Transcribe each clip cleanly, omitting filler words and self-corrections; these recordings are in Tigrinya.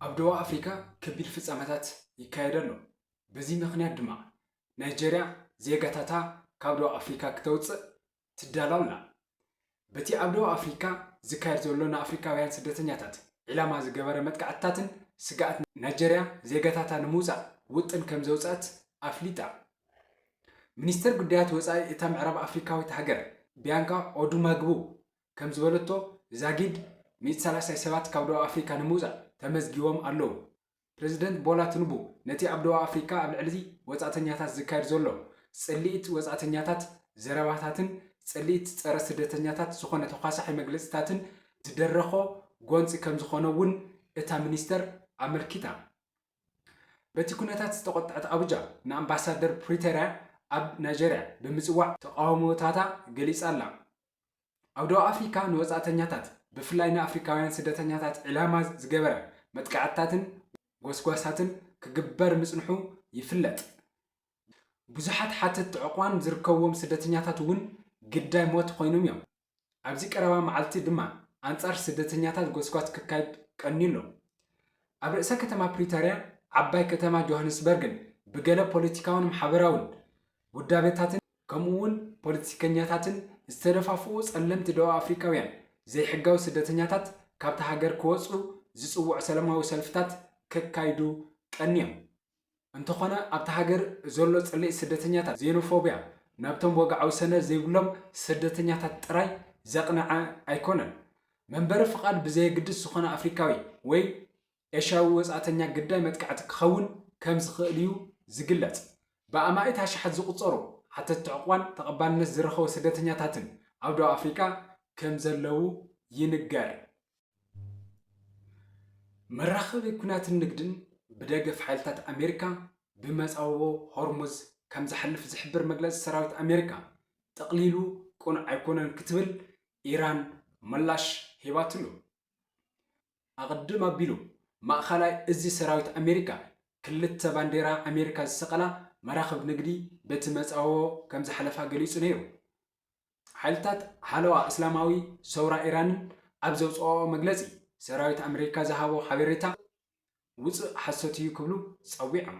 ኣብ ደቡብ ኣፍሪካ ከቢድ ፍጻመታት ይካየድ ኣሎ። በዚ ምኽንያት ድማ ናይጀርያ ዜጋታታ ካብ ደቡብ ኣፍሪካ ክተውፅእ ትዳሎ ኣላ። በቲ ኣብ ደቡብ ኣፍሪካ ዝካየድ ዘሎ ንኣፍሪካውያን ስደተኛታት ዕላማ ዝገበረ መጥቃዕትታትን ስጋኣት ናይጀርያ ዜጋታታ ንምውፃእ ውጥን ከም ዘውፅአት ኣፍሊጣ። ሚኒስተር ጉዳያት ወፃኢ እታ ምዕራብ ኣፍሪካዊት ሃገር ቢያንካ ኦዱማግቡ ከም ዝበለቶ ዛጊድ 130 ሰባት ካብ ደቡብ ኣፍሪካ ንምውፃእ ተመዝጊቦም ኣለዉ። ፕሬዚደንት ቦላ ትንቡ ነቲ ኣብ ደቡብ ኣፍሪካ ኣብ ልዕሊ ወፃእተኛታት ዝካየድ ዘሎ ጽልኢት ወፃእተኛታት ዘረባታትን ጽልኢት ፀረ ስደተኛታት ዝኾነ ተኳሳሒ መግለፂታትን ዝደረኾ ጎንፂ ከም ዝኾነ እውን እታ ሚኒስተር ኣመልኪታ። በቲ ኩነታት ዝተቆጥዐት ኣቡጃ ንኣምባሳደር ፕሪቶርያ ኣብ ናይጀርያ ብምጽዋዕ ተቃውሞታታ ገሊጻ ኣላ። ኣብ ደቡብ ኣፍሪካ ንወፃእተኛታት ብፍላይ ንኣፍሪካውያን ስደተኛታት ዕላማ ዝገበረ መጥቃዕትታትን ጎስጓሳትን ክግበር ምጽንሑ ይፍለጥ። ብዙሓት ሓተት ዕቋን ዝርከብዎም ስደተኛታት እውን ግዳይ ሞት ኮይኖም እዮም። ኣብዚ ቀረባ መዓልቲ ድማ ኣንጻር ስደተኛታት ጎስጓስ ክካየድ ቀኒሎ። ኣብ ርእሰ ከተማ ፕሪቶርያ ዓባይ ከተማ ጆሃንስበርግን ብገለ ፖለቲካውን ማሕበራውን ውዳቤታትን ከምኡውን ፖለቲከኛታትን ዝተደፋፍኡ ጸለምቲ ደቡብ ኣፍሪካውያን ዘይሕጋዊ ስደተኛታት ካብታ ሃገር ክወፁ ዝጽውዑ ሰላማዊ ሰልፍታት ከካይዱ ቀኒዮም። እንተኾነ ኣብታ ሃገር ዘሎ ጽልኢ ስደተኛታት ዜኖፎብያ ናብቶም ወግዓዊ ሰነድ ዘይብሎም ስደተኛታት ጥራይ ዘቕንዐ ኣይኮነን። መንበሪ ፍቓድ ብዘየግድስ ዝኾነ ኣፍሪካዊ ወይ ኤሻዊ ወፃእተኛ ግዳይ መጥቃዕቲ ክኸውን ከም ዝኽእል እዩ ዝግለጽ። ብኣማኢት ኣሽሓት ዝቑጸሩ ሓተት ዕቋን ተቐባልነት ዝረኸቡ ስደተኛታትን ኣብ ደቡብ ኣፍሪካ ከም ዘለዉ ይንገር። መራኸቢ ኩናትን ንግድን ብደገፍ ሓይልታት ኣሜሪካ ብመፃወቦ ሆርሙዝ ከም ዝሓልፍ ዝሕብር መግለፂ ሰራዊት ኣሜሪካ ጠቕሊሉ ቁኑዕ ኣይኮነን ክትብል ኢራን ምላሽ ሂባትሉ። ኣቕድም ኣቢሉ ማእኸላይ እዚ ሰራዊት ኣሜሪካ ክልተ ባንዴራ ኣሜሪካ ዝሰቐላ መራኸቢ ንግዲ በቲ መፃወቦ ከም ዝሓለፋ ገሊጹ ነይሩ። ሓይልታት ሓለዋ እስላማዊ ሰውራ ኢራንን ኣብ ዘውፅኦ መግለፂ ሰራዊት ኣሜሪካ ዝሃቦ ሓበሬታ ውፅእ ሓሶት እዩ ክብሉ ፀዊዖም።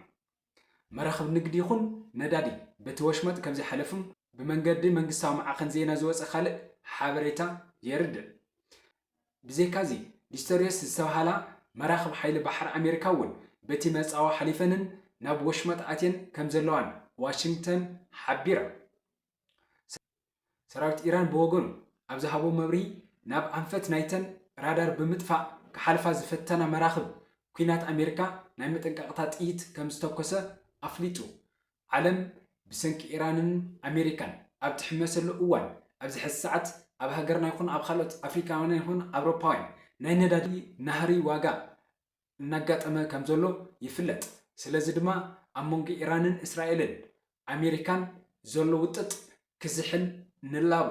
መራኸቢ ንግዲ ይኹን ነዳዲ በቲ ወሽመጥ ከም ዘይሓለፉን ብመንገዲ መንግስታዊ ማዕኸን ዜና ዝወፀ ካልእ ሓበሬታ የርድእ። ብዘይካዚ ዲስተሪየስ ዝተባሃላ መራኸቢ ሓይሊ ባሕሪ ኣሜሪካ እውን በቲ መፃወ ሓሊፈንን ናብ ወሽመጥ ኣትየን ከም ዘለዋን ዋሽንግተን ሓቢራ። ሰራዊት ኢራን ብወገኑ ኣብ ዝሃቦ መብርሂ ናብ ኣንፈት ናይተን ራዳር ብምጥፋእ ክሓልፋ ዝፈተና መራኽብ ኩናት ኣሜሪካ ናይ መጠንቀቕታ ጥይት ከም ዝተኮሰ ኣፍሊጡ። ዓለም ብሰንኪ ኢራንን ኣሜሪካን ኣብ ትሕመሰሉ እዋን ኣብዚ ሕዚ ሰዓት ኣብ ሃገርና ይኹን ኣብ ካልኦት ኣፍሪካውያን ይኹን ኣውሮፓውያን ናይ ነዳዲ ናህሪ ዋጋ እናጋጠመ ከም ዘሎ ይፍለጥ። ስለዚ ድማ ኣብ መንጎ ኢራንን እስራኤልን ኣሜሪካን ዘሎ ውጥጥ ክዝሕል ንላቦ